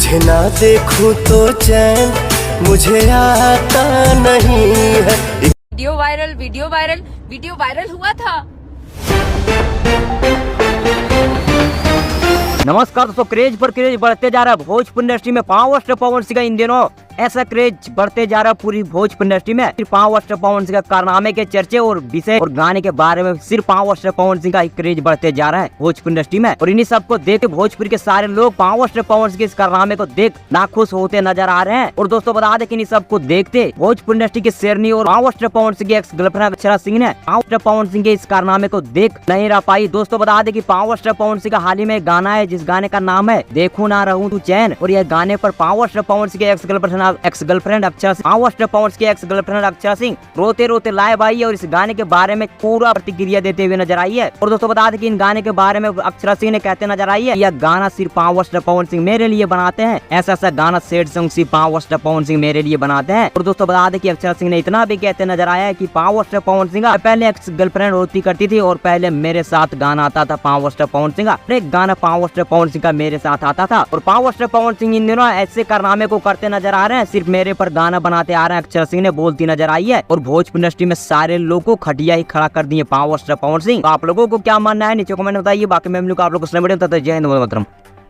तुझे ना देखूं तो चैन मुझे आता नहीं है। वीडियो वायरल हुआ था। नमस्कार दोस्तों, क्रेज पर क्रेज बढ़ते जा रहा है भोजपुरी इंडस्ट्री में। पावर स्टार पवन सिंह का इन दिनों ऐसा क्रेज बढ़ते जा रहा है पूरी भोजपुरी इंडस्ट्री में। सिर्फ पावर स्टार पवन सिंह का कारनामे के चर्चे और विषय और गाने के बारे में सिर्फ पावर स्टार पवन सिंह का ही क्रेज बढ़ते जा रहा है भोजपुरी इंडस्ट्री में। और इन्हीं सबको देख भोजपुरी के सारे लोग पावर स्टार पवन सिंह के इस कारनामे को देख नाखुश होते नजर आ रहे हैं। और दोस्तों बता दें कि इन्हीं सबको देखते भोजपुरी इंडस्ट्री की शेरनी और पावर स्टार पवन सिंह की एक्स गर्लफ्रेंड अक्षरा सिंह ने पावर स्टार पवन सिंह के इस कारनामे को देख नहीं रह पाई। दोस्तों बता दें कि पावर स्टार पवन सिंह का हाल ही में गाना है जिस गाने का नाम है देखूं ना रहूं तू चैन। और यह गाने पर पावर स्टार पवन सिंह के ex girlfriend Akshara Singh power star Pawan Singh की एक्स गर्लफ्रेंड अक्षरा सिंह रोते रोते लाइव आई है और इस गाने के बारे में पूरा प्रतिक्रिया देते हुए नजर आई है। और दोस्तों बता दें कि इन गाने के बारे में अक्षरा सिंह ने कहते नजर आई है यह गाना सिर्फ पावर स्टार पवन सिंह मेरे लिए बनाते हैं। ऐसा गाना सैड सॉन्ग सिर्फ पावर स्टार पवन सिंह मेरे लिए बनाते हैं। और दोस्तों बता दें कि अक्षरा सिंह ने इतना भी कहते नजर आया है कि पावर स्टार पवन सिंह पहले एक्स गर्लफ्रेंड होती करती थी और पहले मेरे साथ गाना आता था पावर स्टार पवन सिंह का। एक गाना पावर स्टार पवन सिंह का मेरे साथ आता था। और पावर स्टार पवन सिंह इन दिनों ऐसे कारनामे को करते नजर आ रहे हैं, सिर्फ मेरे पर गाना बनाते आ रहे हैं। अक्षरा सिंह ने बोलती नजर आई है और भोजपुरी इंडस्ट्री में सारे लोगों को खटिया ही खड़ा कर दिए पावर स्टार पवन सिंह। तो आप लोगों को क्या मानना है नीचे कमेंट बताइए। बाकी मैं आप लोगों को जय हिंद वंदे मातरम।